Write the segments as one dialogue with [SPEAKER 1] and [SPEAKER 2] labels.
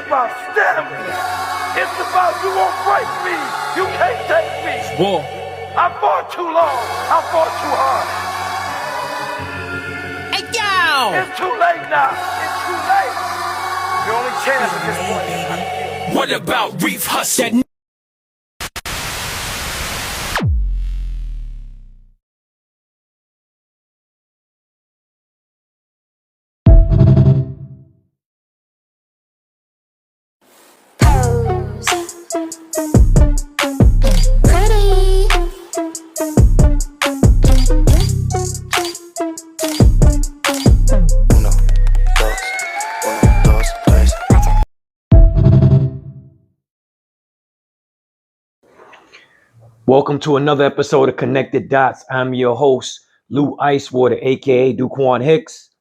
[SPEAKER 1] about stamina. It's about you won't break me. You can't take me.
[SPEAKER 2] War.
[SPEAKER 1] I fought too long. I fought too hard.
[SPEAKER 2] Hey, yo!
[SPEAKER 1] It's too late now. It's too late. Your only chance at this point is to kill.
[SPEAKER 2] What about Reef Hustle?
[SPEAKER 3] Welcome to another episode of Connected Dots. I'm your host, Lou Icewater, aka Duquan Hicks.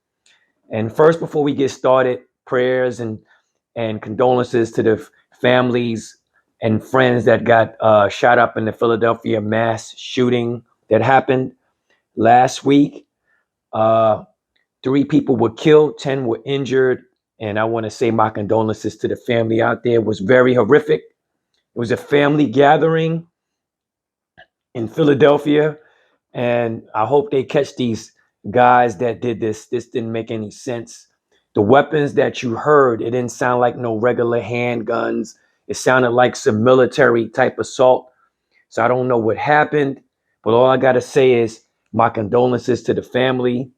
[SPEAKER 3] And first, before we get started, prayers and condolences to the families and friends that got shot up in the Philadelphia mass shooting that happened last week. 3 people were killed, 10 were injured. And I want to say my condolences to the family out there. It was very horrific. It was a family gathering in Philadelphia, and I hope they catch these guys that did this. This didn't make any sense. The weapons that you heard, it didn't sound like no regular handguns. It sounded like some military type assault. So I don't know what happened, but all I got to say is my condolences to the family.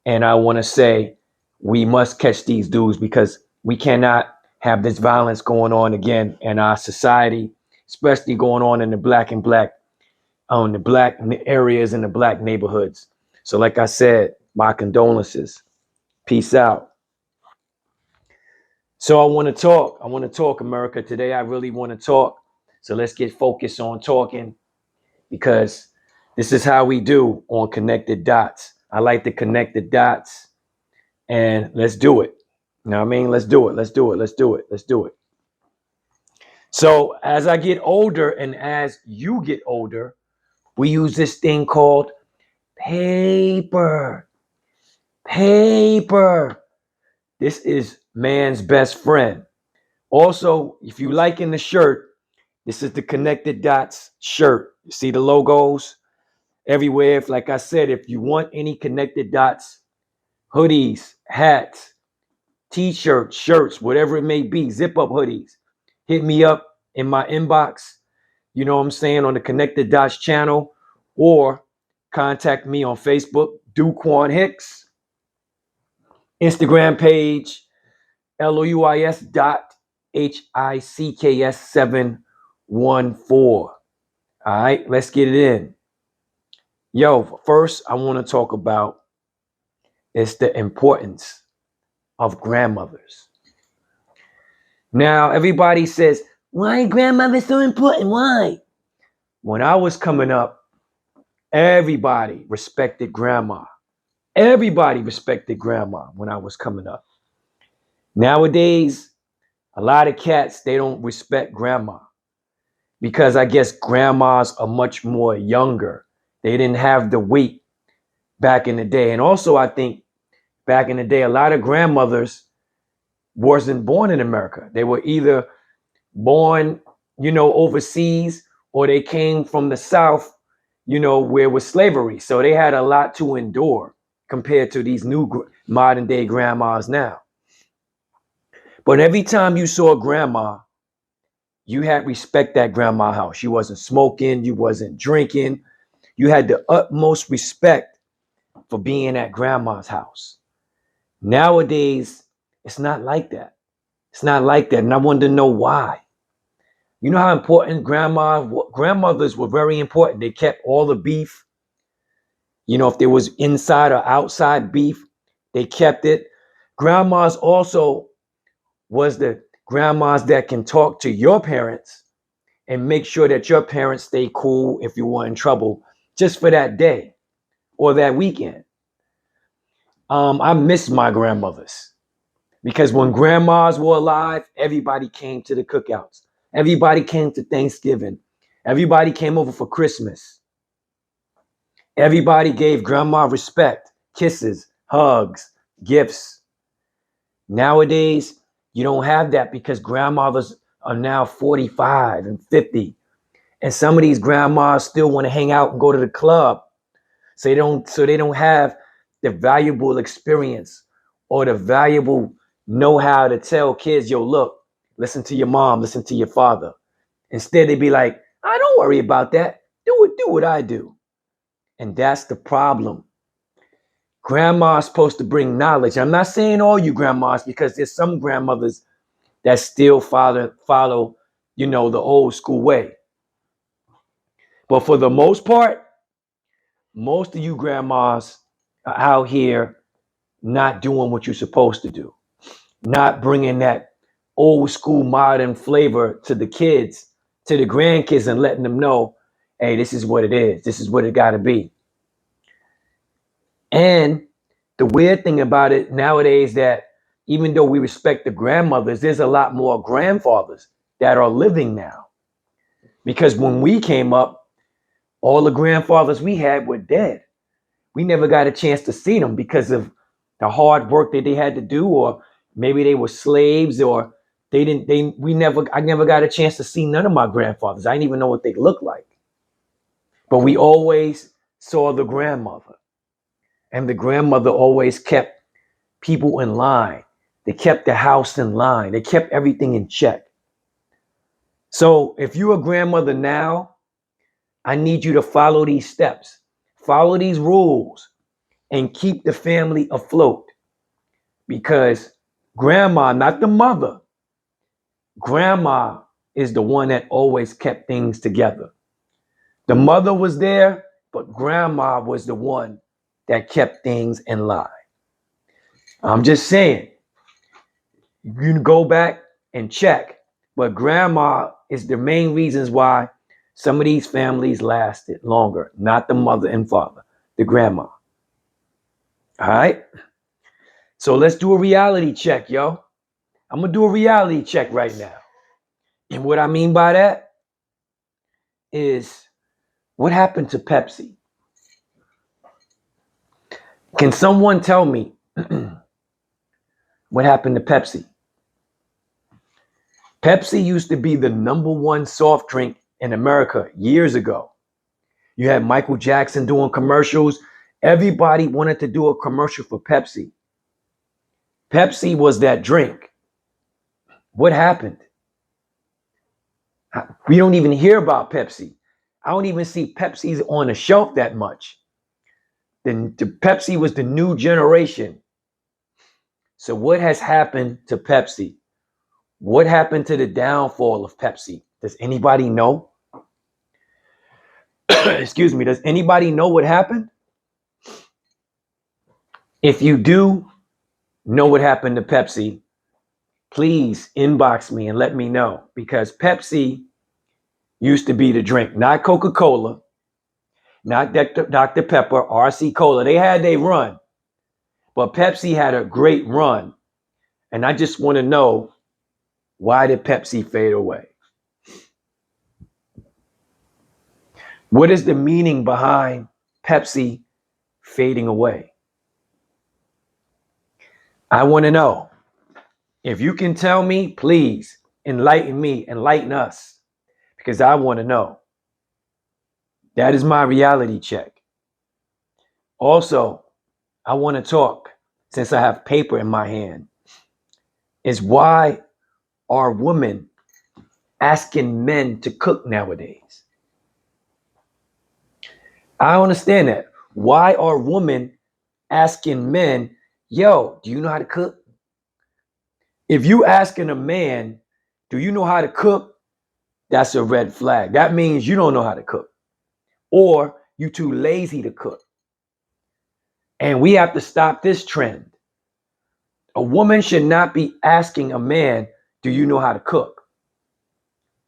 [SPEAKER 3] And I want to say we must catch these dudes because we cannot have this violence going on again in our society, especially going on in the black areas and the black neighborhoods. So like I said, my condolences. Peace out. So I want to talk, America. Today I really want to talk. So let's get focused on talking because this is how we do on Connected Dots. I like to connect the dots and let's do it. You know what I mean? Let's do it. So as I get older and as you get older, we use this thing called paper. This is man's best friend. Also, if you like in the shirt, this is the Connected Dots shirt. You see the logos everywhere. Like I said, if you want any Connected Dots hoodies, hats, t-shirts, shirts, whatever it may be, zip up hoodies, hit me up in my inbox. You know what I'm saying, on the Connected Dots channel, or contact me on Facebook, Duquan Hicks, Instagram page, LOUIS.HICKS714. All right, let's get it in. Yo, first I want to talk about is the importance of grandmothers. Now, everybody says, why grandmother so important? Why? When I was coming up, everybody respected grandma. Everybody respected grandma when I was coming up. Nowadays, a lot of cats, they don't respect grandma because I guess grandmas are much more younger. They didn't have the weight back in the day. And also, I think back in the day, a lot of grandmothers wasn't born in America. They were either born, overseas, or they came from the South, where it was slavery. So they had a lot to endure compared to these new modern day grandmas now. But every time you saw grandma, you had respect at grandma's house. She wasn't smoking, you wasn't drinking. You had the utmost respect for being at grandma's house. Nowadays, it's not like that. It's not like that. And I wanted to know why. You know how important grandmothers were very important. They kept all the beef. If there was inside or outside beef, they kept it. Grandmas also was the grandmas that can talk to your parents and make sure that your parents stay cool if you were in trouble just for that day or that weekend. I miss my grandmothers because when grandmas were alive, everybody came to the cookouts. Everybody came to Thanksgiving. Everybody came over for Christmas. Everybody gave grandma respect, kisses, hugs, gifts. Nowadays, You don't have that because grandmothers are now 45 and 50. And some of these grandmas still want to hang out and go to the club. So they don't have the valuable experience or the valuable know-how to tell kids, yo, look, listen to your mom, listen to your father. Instead, they be like, I don't worry about that. Do what I do. And that's the problem. Grandma's supposed to bring knowledge. I'm not saying all you grandmas, because there's some grandmothers that still follow, the old school way. But for the most part, most of you grandmas are out here not doing what you're supposed to do, not bringing that old school modern flavor to the kids, to the grandkids, and letting them know, hey, this is what it is. This is what it got to be. And the weird thing about it nowadays, that even though we respect the grandmothers, there's a lot more grandfathers that are living now. Because when we came up, all the grandfathers we had were dead. We never got a chance to see them because of the hard work that they had to do, or maybe they were slaves, or I never got a chance to see none of my grandfathers. I didn't even know what they looked like. But we always saw the grandmother. And the grandmother always kept people in line. They kept the house in line. They kept everything in check. So if you're a grandmother now, I need you to follow these steps, follow these rules, and keep the family afloat. Because grandma, not the mother, grandma is the one that always kept things together. The mother was there, but grandma was the one that kept things in line. I'm just saying, you can go back and check, but grandma is the main reasons why some of these families lasted longer, not the mother and father, the grandma. All right? So let's do a reality check, yo. I'm going to do a reality check right now. And what I mean by that is, what happened to Pepsi? Can someone tell me what happened to Pepsi? Pepsi used to be the number one soft drink in America years ago. You had Michael Jackson doing commercials. Everybody wanted to do a commercial for Pepsi. Pepsi was that drink. What happened? We don't even hear about Pepsi. I don't even see Pepsi's on the shelf that much. Then the Pepsi was the new generation. So what has happened to Pepsi? What happened to the downfall of Pepsi? Does anybody know? Excuse me. Does anybody know what happened? If you do know what happened to Pepsi, please inbox me and let me know, because Pepsi used to be the drink, not Coca-Cola, not Dr. Pepper, RC Cola. They had their run, but Pepsi had a great run. And I just want to know, why did Pepsi fade away? What is the meaning behind Pepsi fading away? I want to know. If you can tell me, please enlighten me, enlighten us, because I want to know. That is my reality check. Also, I want to talk, since I have paper in my hand, is why are women asking men to cook nowadays? I don't understand that. Why are women asking men, yo, do you know how to cook? If you asking a man, do you know how to cook? That's a red flag. That means you don't know how to cook, or you too lazy to cook. And we have to stop this trend. A woman should not be asking a man, do you know how to cook?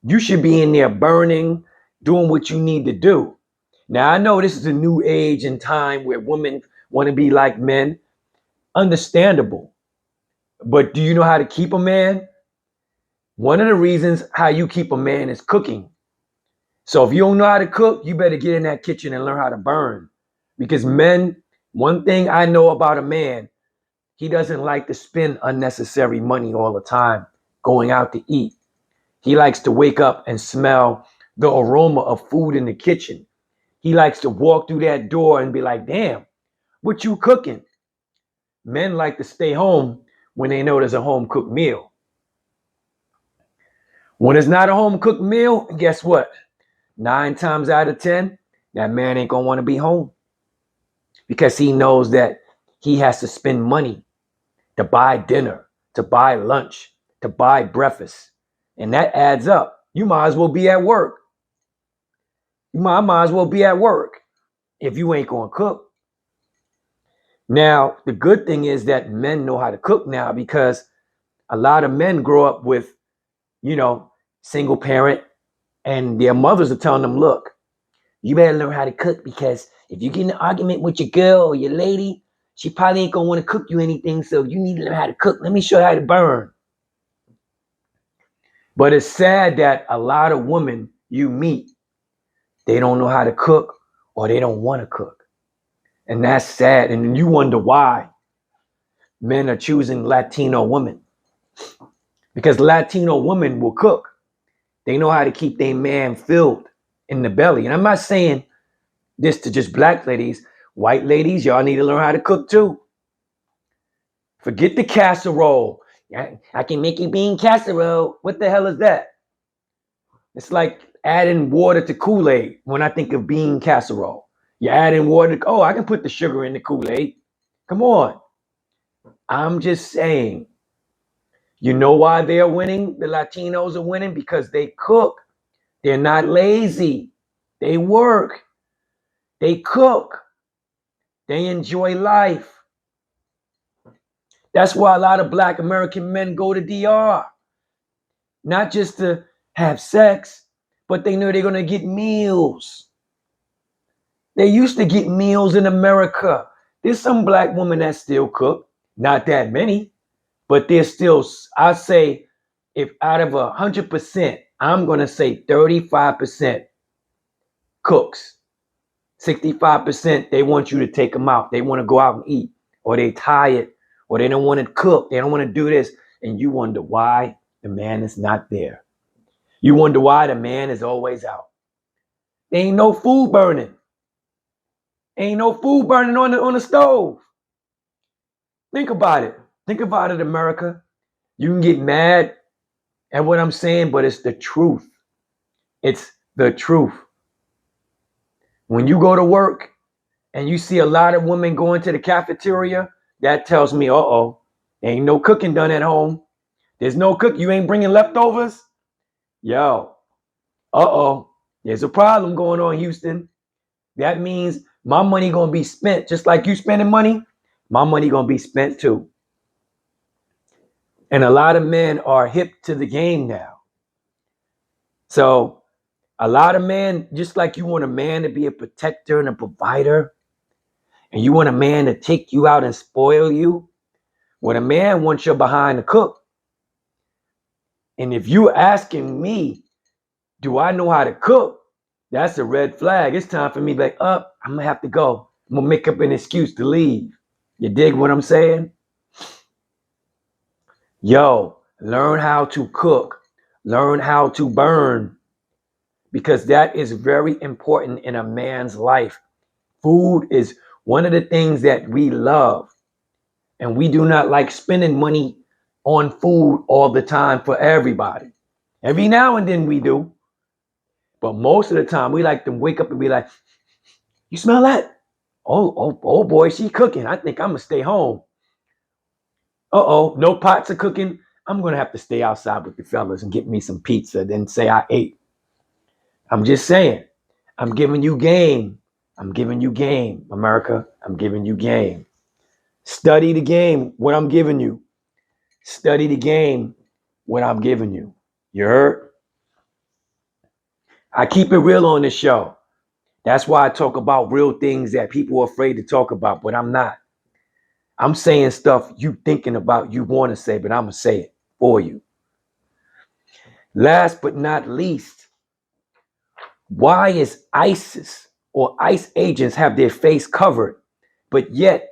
[SPEAKER 3] You should be in there burning, doing what you need to do. Now, I know this is a new age and time where women want to be like men. Understandable. But do you know how to keep a man? One of the reasons how you keep a man is cooking. So if you don't know how to cook, you better get in that kitchen and learn how to burn. Because men, one thing I know about a man, he doesn't like to spend unnecessary money all the time going out to eat. He likes to wake up and smell the aroma of food in the kitchen. He likes to walk through that door and be like, damn, what you cooking? Men like to stay home when they know there's a home cooked meal. When it's not a home cooked meal, guess what? 9 times out of 10, that man ain't gonna want to be home because he knows that he has to spend money to buy dinner, to buy lunch, to buy breakfast. And that adds up. You might as well be at work. You might as well be at work if you ain't gonna cook. Now, the good thing is that men know how to cook now because a lot of men grow up with, single parent, and their mothers are telling them, look, you better learn how to cook because if you get in an argument with your girl or your lady, she probably ain't gonna want to cook you anything. So you need to learn how to cook. Let me show you how to burn. But it's sad that a lot of women you meet, they don't know how to cook or they don't want to cook. And that's sad. And you wonder why men are choosing Latino women. Because Latino women will cook. They know how to keep their man filled in the belly. And I'm not saying this to just black ladies. White ladies, y'all need to learn how to cook too. Forget the casserole. I can make you bean casserole. What the hell is that? It's like adding water to Kool-Aid when I think of bean casserole. You're adding water. Oh, I can put the sugar in the Kool-Aid. Come on. I'm just saying. You know why they are winning? The Latinos are winning because they cook. They're not lazy. They work. They cook. They enjoy life. That's why a lot of Black American men go to DR. Not just to have sex, but they know they're going to get meals. They used to get meals in America. There's some Black women that still cook. Not that many, but there's still, I say, if out of 100%, I'm going to say 35% cooks. 65%, they want you to take them out. They want to go out and eat, or they tired, or they don't want to cook. They don't want to do this. And you wonder why the man is not there. You wonder why the man is always out. There ain't no food burning. Ain't no food burning on the stove. Think about it. Think about it, America. You can get mad at what I'm saying, but it's the truth. It's the truth. When you go to work and you see a lot of women going to the cafeteria, that tells me, ain't no cooking done at home. There's no cook. You ain't bringing leftovers. Yo, there's a problem going on, Houston. That means my money gonna be spent just like you spending money. My money gonna be spent too. And a lot of men are hip to the game now. So a lot of men, just like you want a man to be a protector and a provider, and you want a man to take you out and spoil you, when a man wants you behind to cook. And if you're asking me, do I know how to cook? That's a red flag. It's time for me to be like, I'm gonna have to go. I'm gonna make up an excuse to leave. You dig what I'm saying? Yo, learn how to cook. Learn how to burn. Because that is very important in a man's life. Food is one of the things that we love. And we do not like spending money on food all the time for everybody. Every now and then we do. But most of the time we like to wake up and be like, you smell that? Oh boy, she cooking. I think I'm gonna stay home. No pots of cooking. I'm gonna have to stay outside with the fellas and get me some pizza, then say I ate. I'm just saying, I'm giving you game. I'm giving you game, America. I'm giving you game. Study the game, what I'm giving you. Study the game, what I'm giving you. You heard? I keep it real on this show. That's why I talk about real things that people are afraid to talk about, but I'm not. I'm saying stuff you thinking about, you want to say, but I'm going to say it for you. Last but not least, why is ISIS or ICE agents have their face covered, but yet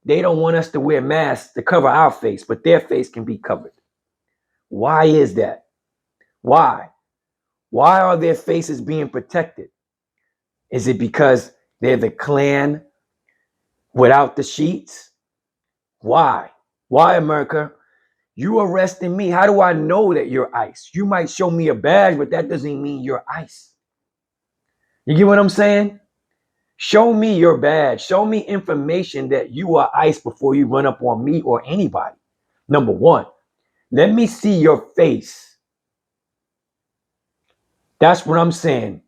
[SPEAKER 3] They don't want us to wear masks to cover our face, but their face can be covered. Why is that? Why? Why are their faces being protected? Is it because they're the Klan without the sheets? Why? Why, America? You arresting me. How do I know that you're ICE? You might show me a badge, but that doesn't mean you're ICE. You get what I'm saying? Show me your badge. Show me information that you are ICE before you run up on me or anybody. Number one, let me see your face. That's what I'm saying.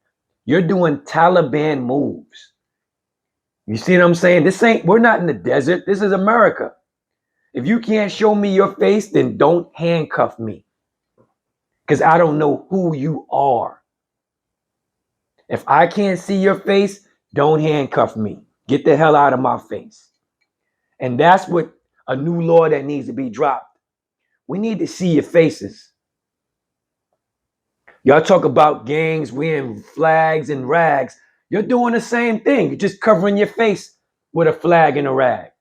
[SPEAKER 3] You're doing Taliban moves. You see what I'm saying? We're not in the desert. This is America. If you can't show me your face, then don't handcuff me. Because I don't know who you are. If I can't see your face, don't handcuff me. Get the hell out of my face. And that's what a new law that needs to be dropped. We need to see your faces. Y'all talk about gangs wearing flags and rags. You're doing the same thing. You're just covering your face with a flag and a rag.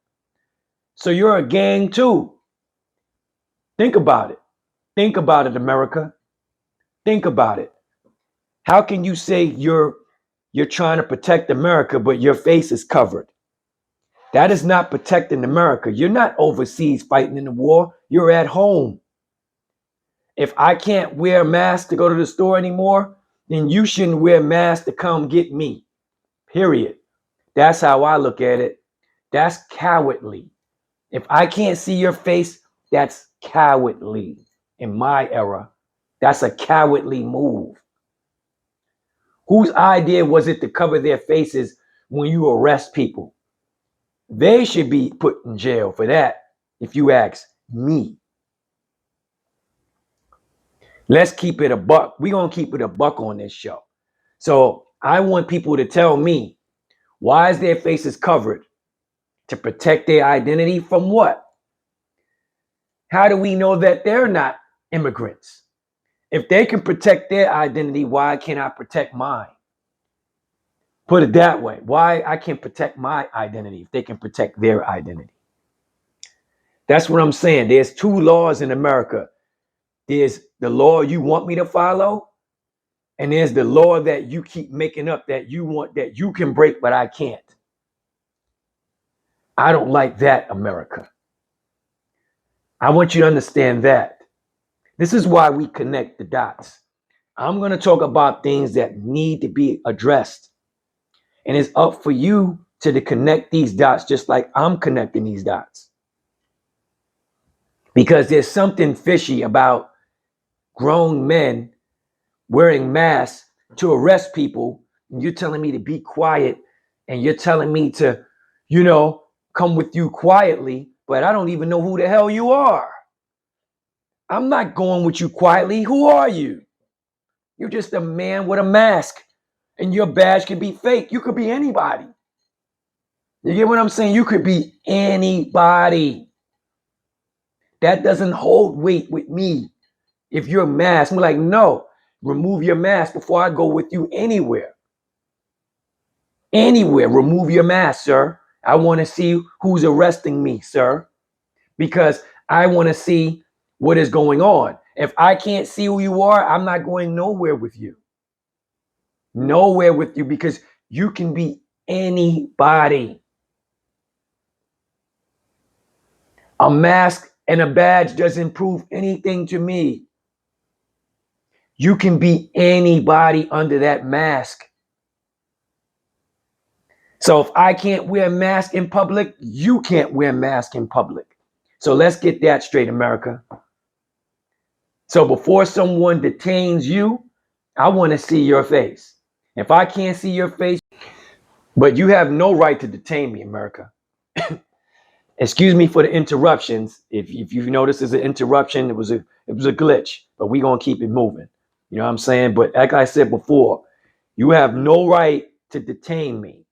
[SPEAKER 3] So you're a gang too. Think about it. Think about it, America. Think about it. How can you say you're trying to protect America, but your face is covered? That is not protecting America. You're not overseas fighting in the war. You're at home. If I can't wear a mask to go to the store anymore, then you shouldn't wear a mask to come get me. Period. That's how I look at it. That's cowardly. If I can't see your face, that's cowardly. In my era, that's a cowardly move. Whose idea was it to cover their faces when you arrest people? They should be put in jail for that, if you ask me. Let's keep it a buck. We're going to keep it a buck on this show. So I want people to tell me, why is their faces covered? To protect their identity from what? How do we know that they're not immigrants? If they can protect their identity, why can't I protect mine? Put it that way. Why I can't protect my identity if they can protect their identity? That's what I'm saying. There's two laws in America. There's the law you want me to follow, and there's the law that you keep making up that you want, that you can break, but I can't. I don't like that, America. I want you to understand that. This is why we connect the dots. I'm going to talk about things that need to be addressed. And it's up for you to connect these dots just like I'm connecting these dots. Because there's something fishy about grown men wearing masks to arrest people. And you're telling me to be quiet. And you're telling me to, come with you quietly. But I don't even know who the hell you are. I'm not going with you quietly. Who are you? You're just a man with a mask. And your badge can be fake. You could be anybody. You get what I'm saying? You could be anybody. That doesn't hold weight with me. If you're masked, I'm like, no, remove your mask before I go with you anywhere. Anywhere, remove your mask, sir. I want to see who's arresting me, sir. Because I want to see what is going on. If I can't see who you are, I'm not going nowhere with you. Nowhere with you, because you can be anybody. A mask and a badge doesn't prove anything to me. You can be anybody under that mask. So if I can't wear a mask in public, you can't wear a mask in public. So let's get that straight, America. So before someone detains you, I want to see your face. If I can't see your face, but you have no right to detain me, America. Excuse me for the interruptions. If you've noticed there's an interruption, it was a glitch, but we're going to keep it moving. You know what I'm saying? But like I said before, you have no right to detain me.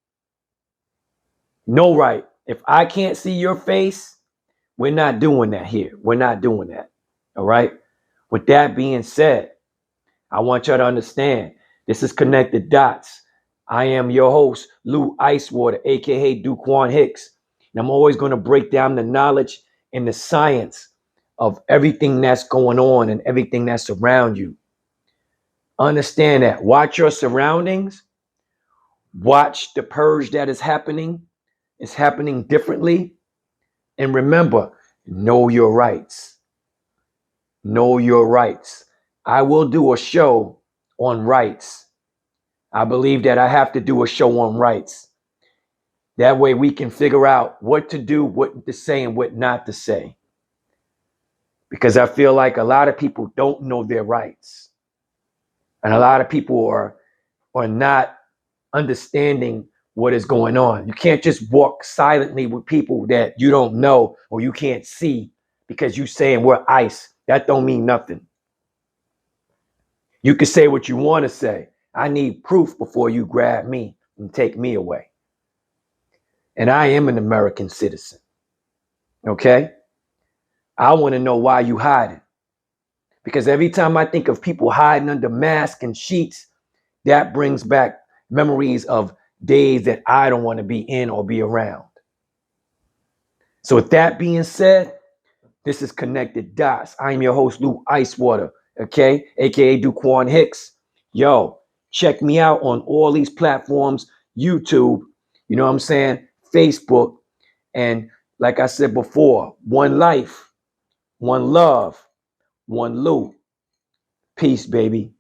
[SPEAKER 3] No right. If I can't see your face, we're not doing that here. We're not doing that. All right. With that being said, I want y'all to understand this is Connected Dots. I am your host, Lou Icewater, aka Duquan Hicks. And I'm always going to break down the knowledge and the science of everything that's going on and everything that's around you. Understand that. Watch your surroundings. Watch the purge that is happening. It's happening differently. And remember, know your rights. Know your rights. I will do a show on rights. I believe that I have to do a show on rights. That way we can figure out what to do, what to say, and what not to say. Because I feel like a lot of people don't know their rights. And a lot of people are not understanding what is going on. You can't just walk silently with people that you don't know or you can't see because you saying we're ICE. That don't mean nothing. You can say what you want to say. I need proof before you grab me and take me away. And I am an American citizen. Okay? I want to know why you hiding. Because every time I think of people hiding under masks and sheets, that brings back memories of days that I don't want to be in or be around. So with that being said, this is Connected Dots. I am your host, Lou Icewater, okay? AKA Duquan Hicks. Yo, check me out on all these platforms, YouTube, you know what I'm saying? Facebook. And like I said before, one life, one love, one Lou. Peace, baby.